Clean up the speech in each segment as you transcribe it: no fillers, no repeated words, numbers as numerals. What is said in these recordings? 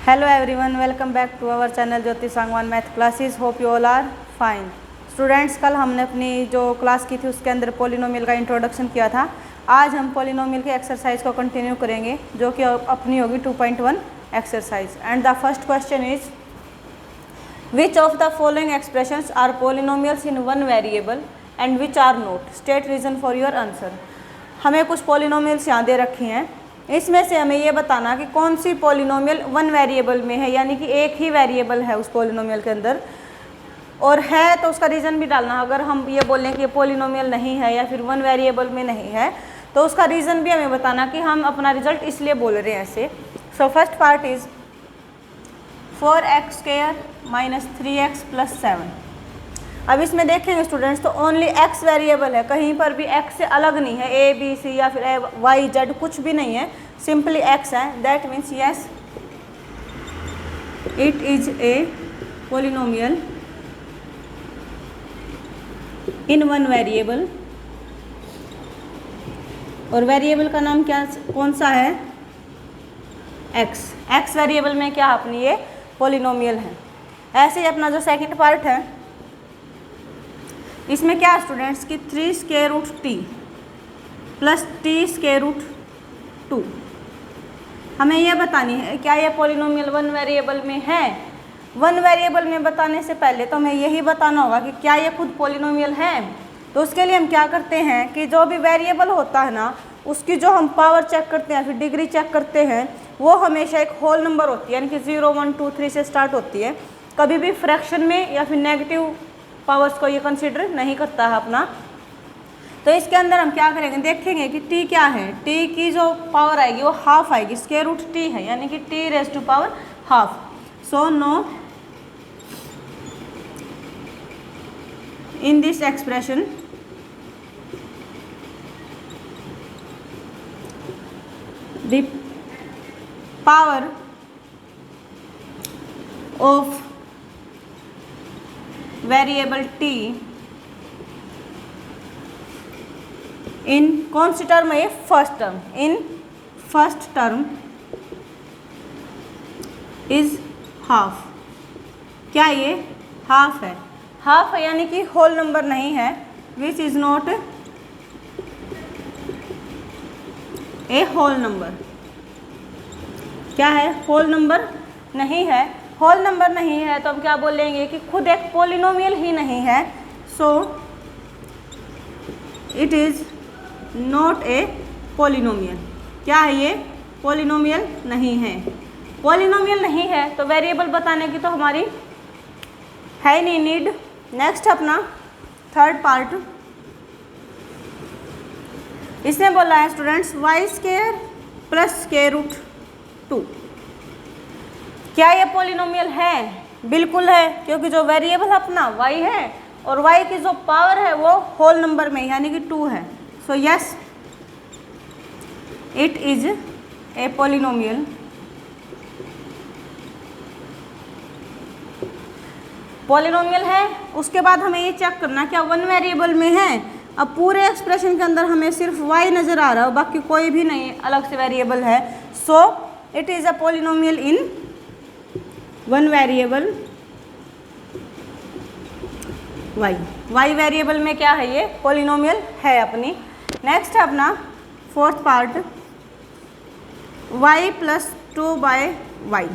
Hello everyone, welcome back to our channel Jyoti Sangwan math classes. Hope you all are fine. Students, कल हमने अपनी जो class की थी उसके अंदर पॉलिनोमियल का इंट्रोडक्शन किया था। आज हम पॉलिनोमियल के एक्सरसाइज को कंटिन्यू करेंगे जो कि अपनी होगी 2.1 exercise. And the first question is which of the following expressions are polynomials in one variable and which are not, state reason for your answer. हमें कुछ पॉलिनोमियल्स यहाँ दे रखी हैं, इसमें से हमें ये बताना कि कौन सी पॉलिनोमियल वन वेरिएबल में है, यानी कि एक ही वेरिएबल है उस पॉलिनोमियल के अंदर, और है तो उसका रीज़न भी डालना। अगर हम ये बोलें कि ये पॉलिनोमियल नहीं है या फिर वन वेरिएबल में नहीं है तो उसका रीज़न भी हमें बताना कि हम अपना रिजल्ट इसलिए बोल रहे हैं ऐसे। So first part is 4x² - 3x + 7। अब इसमें देखेंगे स्टूडेंट्स तो ओनली x वेरिएबल है, कहीं पर भी x से अलग नहीं है, a b c या फिर y z कुछ भी नहीं है, सिंपली x है। That means yes it is a polynomial in one variable. और वेरिएबल का नाम क्या कौन सा है? x वेरिएबल में क्या अपनी ये पॉलिनोमियल है। ऐसे ही अपना जो सेकंड पार्ट है इसमें क्या स्टूडेंट्स की 3√t + t√2। हमें यह बतानी है क्या यह पॉलिनोमियल वन वेरिएबल में है। वन वेरिएबल में बताने से पहले तो हमें यही बताना होगा कि क्या यह खुद पॉलिनोमियल है। तो उसके लिए हम क्या करते हैं कि जो भी वेरिएबल होता है ना उसकी जो हम पावर चेक करते हैं फिर डिग्री चेक करते हैं वो हमेशा एक होल नंबर होती है, यानी कि 0 1 2 3 से स्टार्ट होती है। कभी भी फ्रैक्शन में या फिर नेगेटिव पावर्स को ये कंसीडर नहीं करता है अपना। तो इसके अंदर हम क्या करेंगे, देखेंगे कि t क्या है। t की जो पावर आएगी वो हाफ आएगी, √t है, यानी कि t⁻½ so no in this expression the power of variable t इन कौन सी टर्म है ये? First term. In first term is half. क्या ये हाफ है? हाफ है यानी कि होल नंबर नहीं है, which is not a whole number. क्या है? होल नंबर नहीं है। होल नंबर नहीं है तो हम क्या बोलेंगे कि खुद एक पॉलिनोमियल ही नहीं है। So it is not a polynomial. क्या है ये? पॉलिनोमियल नहीं है। पॉलिनोमियल नहीं है तो वेरिएबल बताने की तो हमारी है नहीं नीड। नेक्स्ट अपना थर्ड पार्ट, इसने बोला है स्टूडेंट्स y² + √2। क्या ये पॉलिनोमियल है? बिल्कुल है, क्योंकि जो वेरिएबल अपना y है और y की जो पावर है वो होल नंबर में यानी कि 2 है। So yes it is a polynomial. Polynomial है। उसके बाद हमें ये चेक करना क्या वन वेरिएबल में है। अब पूरे एक्सप्रेशन के अंदर हमें सिर्फ y नज़र आ रहा है, बाकी कोई भी नहीं अलग से वेरिएबल है। So it is a polynomial in one variable y variable में क्या है ये? पॉलिनोमियल है अपनी। नेक्स्ट है अपना फोर्थ पार्ट y + 2/y।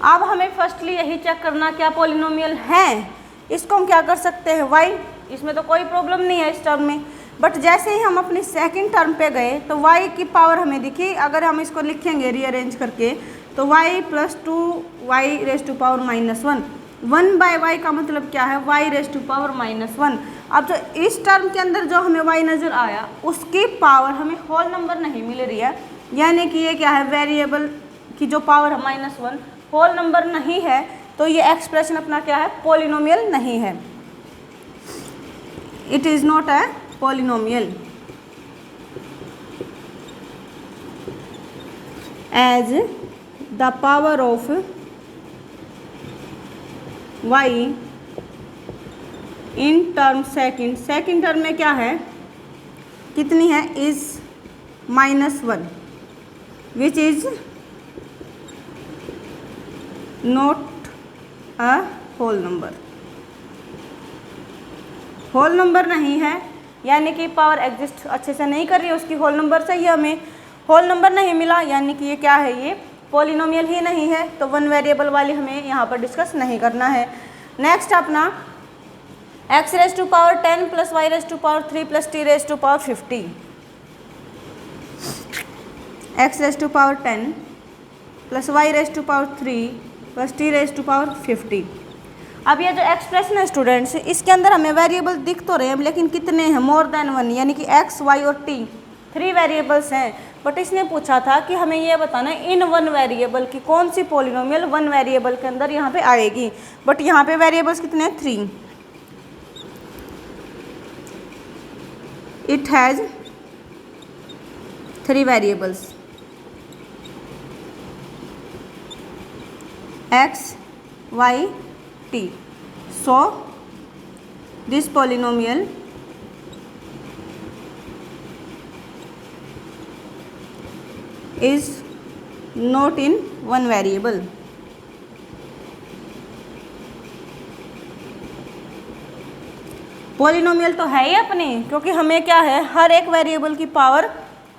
अब हमें फर्स्टली यही चेक करना क्या पॉलिनोमियल है। इसको हम क्या कर सकते हैं y, इसमें तो कोई प्रॉब्लम नहीं है इस टर्म में, बट जैसे ही हम अपनी सेकंड टर्म पे गए तो y की पावर हमें दिखी। अगर हम इसको लिखेंगे रीअरेंज करके तो y + 2y⁻1। 1/y का मतलब क्या है? y⁻1। अब जो इस टर्म के अंदर जो हमें y नज़र आया उसकी पावर हमें होल नंबर नहीं मिल रही है, यानी कि ये क्या है? वेरिएबल की जो पावर है -1 होल नंबर नहीं है, तो ये एक्सप्रेशन अपना क्या है? पॉलिनोमियल नहीं है। It is not a polynomial as the power of y in term second term में क्या है? कितनी है? Is -1 which is not a whole number, whole number नहीं है, यानी कि पावर एग्जिस्ट अच्छे से नहीं कर रही है, उसकी होल नंबर चाहिए, हमें होल नंबर नहीं मिला, यानी कि ये क्या है, ये पॉलिनोमियल ही नहीं है, तो वन वेरिएबल वाली हमें यहाँ पर डिस्कस नहीं करना है। नेक्स्ट अपना x raise to power 10 plus y raise to power 3 plus t raise to power 50, x raise to power 10 plus y raise to power 3 plus t raise to power 50। अब ये जो एक्सप्रेशन है students, इसके अंदर हमें variable दिख तो रहे हैं, लेकिन कितने हैं, मोर देन वन, यानी कि x, y और t 3 वेरिएबल्स हैं। बट इसने पूछा था कि हमें ये बताना है इन वन वेरिएबल की कौन सी पॉलिनोमियल वन वेरिएबल के अंदर यहाँ पे आएगी। बट यहाँ पे वेरिएबल्स कितने हैं, 3। It has 3 variables, x, y, t. So this polynomial is not in one variable. Polynomial तो है ही अपनी, क्योंकि हमें क्या है, हर एक वेरिएबल की पावर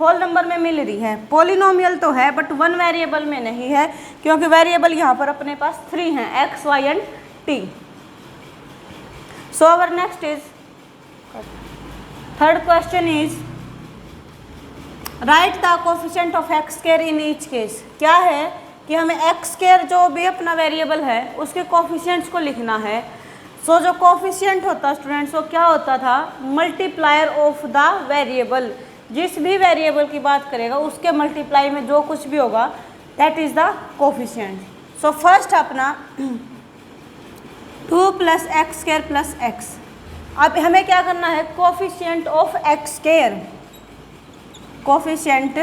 होल नंबर में मिल रही है। पॉलिनोमियल तो है बट वन वेरिएबल में नहीं है, क्योंकि वेरिएबल यहाँ पर अपने पास 3 हैं, x, y and t. So our next is third question is write the coefficient of x square in each case. क्या है कि हमें x square जो भी अपना वेरिएबल है उसके कोफिशिएंट्स को लिखना है। सो जो कोफिशिएंट होता है स्टूडेंट्स, वो क्या होता था, मल्टीप्लायर ऑफ द वेरिएबल। जिस भी वेरिएबल की बात करेगा उसके मल्टीप्लाई में जो कुछ भी होगा that is the coefficient. So first अपना 2 plus x square plus x. अब हमें क्या करना है, coefficient of x square, coefficient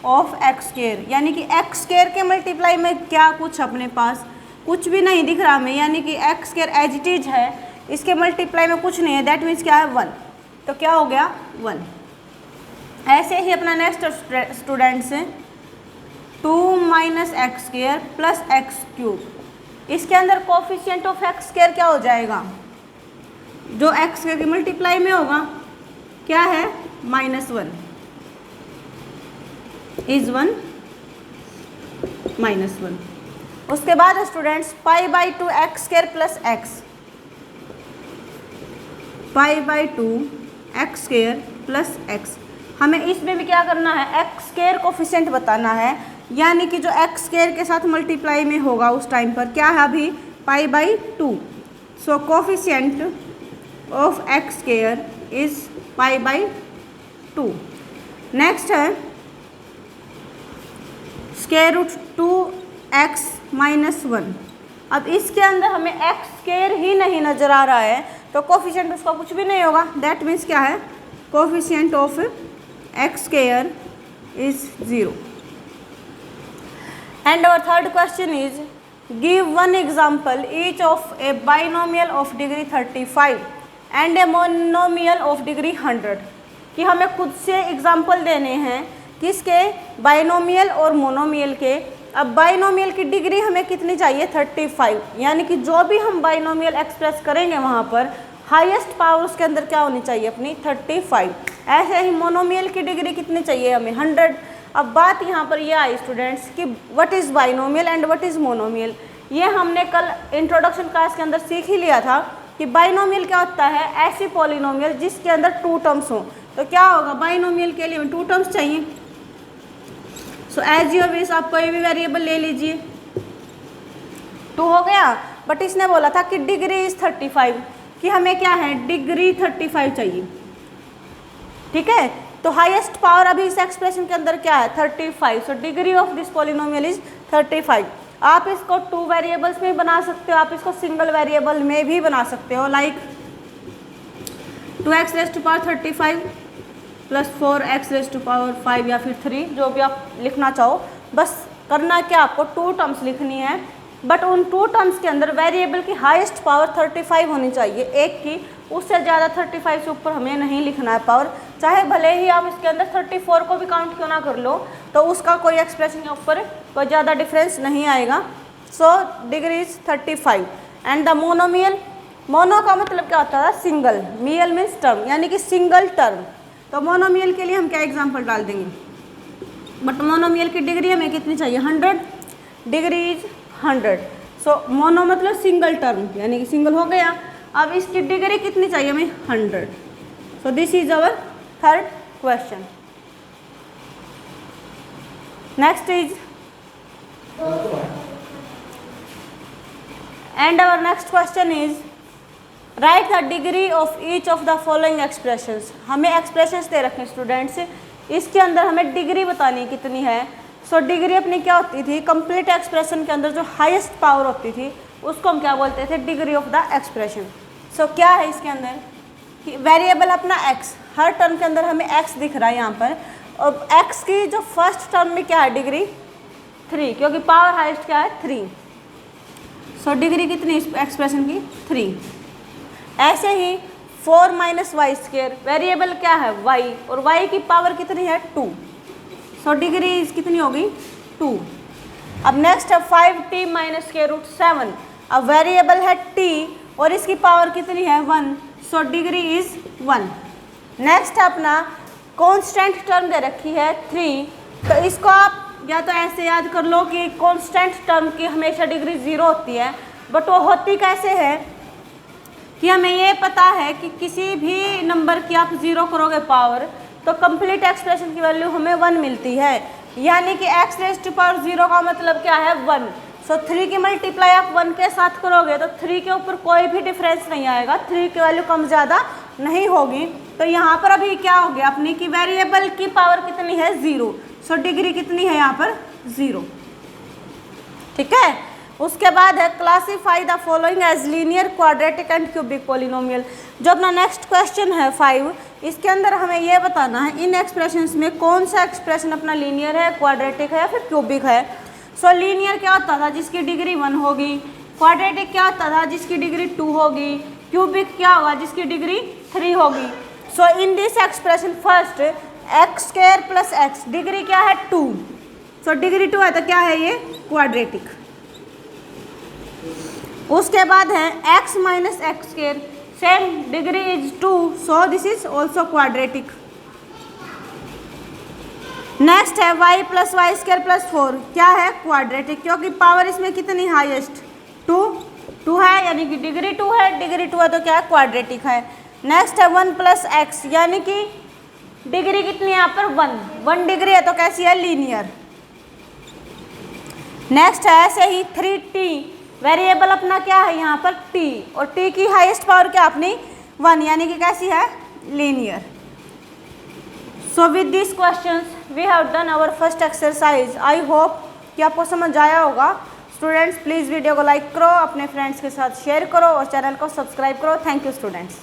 of x square, यानी कि एक्स स्क्वायर के मल्टीप्लाई में क्या कुछ अपने पास कुछ भी नहीं दिख रहा हमें, यानी कि x square as it is है, इसके मल्टीप्लाई में कुछ नहीं है, दैट मीन्स क्या है 1, तो क्या हो गया 1। ऐसे ही अपना next students 2 minus x square plus x cube, इसके अंदर कोफिशिएंट ऑफ एक्स स्क्वायर क्या हो जाएगा, जो एक्स स्क्वायर की मल्टीप्लाई में होगा क्या है -1 इज 1 -1। उसके बाद students π/2 x square plus x, π/2 x square plus x. हमें इसमें भी क्या करना है, एक्स स्क्वायर कोफिशिएंट बताना है, यानी कि जो एक्स स्क्वायर के साथ मल्टीप्लाई में होगा उस टाइम पर क्या है अभी π/2। So coefficient of x square is π/2। Next है स्क्वायर रूट 2x - 1। अब इसके अंदर हमें एक्स स्क्वायर ही नहीं नजर आ रहा है, तो कोफिशिएंट उसका कुछ भी नहीं होगा, दैट मीन्स क्या है, coefficient of x square is 0। And our third question is give one example each of a binomial of degree 35 and a monomial of degree 100। कि हमें खुद से एग्जाम्पल देने हैं किसके, बाइनोमियल और मोनोमियल के। अब बाइनोमियल की डिग्री हमें कितनी चाहिए 35, यानी कि जो भी हम बाइनोमियल एक्सप्रेस करेंगे वहाँ पर हाईएस्ट पावर उसके अंदर क्या होनी चाहिए अपनी 35। ऐसे ही मोनोमियल की डिग्री कितनी चाहिए हमें 100। अब बात यहाँ पर ये आई स्टूडेंट्स कि what is binomial and what is monomial. ये हमने कल इंट्रोडक्शन क्लास के अंदर सीख ही लिया था कि बाइनोमियल क्या होता है, ऐसी पॉलिनोमियल जिसके अंदर 2 टर्म्स हों। तो क्या होगा, बाइनोमियल के लिए 2 टर्म्स चाहिए। सो एज योर विश आप कोई भी वेरिएबल ले लीजिए, 2 हो गया। बट इसने बोला था कि डिग्री इज 35, कि हमें क्या है डिग्री 35 चाहिए, ठीक है। तो हाईएस्ट पावर अभी इस एक्सप्रेशन के अंदर क्या है 35। So degree of this polynomial is 35। आप इसको 2 वेरिएबल्स में बना सकते हो, आप इसको सिंगल वेरिएबल में भी बना सकते हो, like 2x raise to power 35 plus 4x raise to power 5 या फिर 3, जो भी आप लिखना चाहो। बस करना क्या, आपको 2 टर्म्स लिखनी है, बट उन 2 टर्म्स के अंदर वेरिएबल की हाईएस्ट पावर 35 होनी चाहिए एक की, उससे ज़्यादा 35 से ऊपर हमें नहीं लिखना है पावर। चाहे भले ही आप इसके अंदर 34 को भी काउंट क्यों ना कर लो, तो उसका कोई एक्सप्रेशन के ऊपर कोई ज़्यादा डिफरेंस नहीं आएगा। So degree is 35 and the monomial, mono का मतलब क्या होता है सिंगल, मियल मीन्स टर्म यानी कि सिंगल टर्म। तो मोनोमियल के लिए हम क्या एग्जांपल डाल देंगे, बट मोनोमियल की डिग्री हमें कितनी चाहिए 100, डिग्री इज 100। सो मोनो मतलब सिंगल टर्म यानी कि सिंगल हो गया, अब इसकी डिग्री कितनी चाहिए हमें 100। सो this is our third question. Next is and our next question is write the degree of each of the following expressions। हमें expressions दे रखे स्टूडेंट्स, इसके अंदर हमें डिग्री बतानी कितनी है। सो डिग्री अपनी क्या होती थी, कंप्लीट एक्सप्रेशन के अंदर जो हाईएस्ट पावर होती थी उसको हम क्या बोलते थे, डिग्री ऑफ द एक्सप्रेशन। सो क्या है इसके अंदर कि वेरिएबल अपना x, हर टर्म के अंदर हमें x दिख रहा है यहाँ पर, और x की जो फर्स्ट टर्म में क्या है डिग्री 3, क्योंकि पावर हाईएस्ट क्या है 3। सो डिग्री कितनी एक्सप्रेशन की 3। ऐसे ही 4 माइनस वाई स्क्वेयर, वेरिएबल क्या है y और y की पावर कितनी है 2। सो डिग्री कितनी होगी 2। अब नेक्स्ट है 5t माइनस स्क्वेयर रूट 7, अब वेरिएबल है t और इसकी पावर कितनी है 1। So degree is 1। नेक्स्ट है अपना कांस्टेंट टर्म दे रखी है 3, तो इसको आप या तो ऐसे याद कर लो कि कांस्टेंट टर्म की हमेशा डिग्री 0 होती है, बट वो होती कैसे है कि हमें ये पता है कि किसी भी नंबर की आप 0 करोगे पावर तो कंप्लीट एक्सप्रेशन की वैल्यू हमें 1 मिलती है, यानी कि x रेज़ टू पावर 0 का मतलब क्या है 1। सो 3 की मल्टीप्लाई आप 1 के साथ करोगे तो 3 के ऊपर कोई भी डिफरेंस नहीं आएगा, 3 की वैल्यू कम ज़्यादा नहीं होगी। तो यहाँ पर अभी क्या हो गया अपनी कि वेरिएबल की पावर कितनी है 0। सो डिग्री कितनी है यहाँ पर 0। ठीक है, उसके बाद है classify the following as linear, quadratic and cubic polynomial. जो अपना नेक्स्ट क्वेश्चन है 5, इसके अंदर हमें यह बताना है इन एक्सप्रेशंस में कौन सा एक्सप्रेशन अपना लीनियर है, क्वाड्रेटिक है या फिर क्यूबिक है। सो लीनियर क्या होता था जिसकी डिग्री 1 होगी, क्वाड्रेटिक क्या होता था जिसकी डिग्री 2 होगी, क्यूबिक क्या होगा जिसकी डिग्री 3 होगी। So in this expression first x square plus x, degree क्या है 2। सो डिग्री 2 है तो क्या है ये क्वाड्रेटिक। उसके बाद है x minus x square, same degree is 2, so this is also quadratic. Next है y plus y square plus 4, क्या है क्वाड्रेटिक, क्योंकि पावर इसमें कितनी हाईएस्ट 2 है, यानी कि डिग्री 2 है, डिग्री 2 है तो क्या है क्वाड्रेटिक है। नेक्स्ट है 1 प्लस एक्स, यानी कि डिग्री कितनी है यहाँ पर 1 डिग्री है तो कैसी है लीनियर। नेक्स्ट है ऐसे ही 3t, वेरिएबल अपना क्या है यहाँ पर t, और t की हाईएस्ट पावर क्या अपनी 1, यानी कि कैसी है linear. So with this questions we have done our first exercise. I hope कि आपको समझ आया होगा। स्टूडेंट्स प्लीज़ वीडियो को लाइक करो, अपने फ्रेंड्स के साथ शेयर करो और चैनल को सब्सक्राइब करो। Thank you students.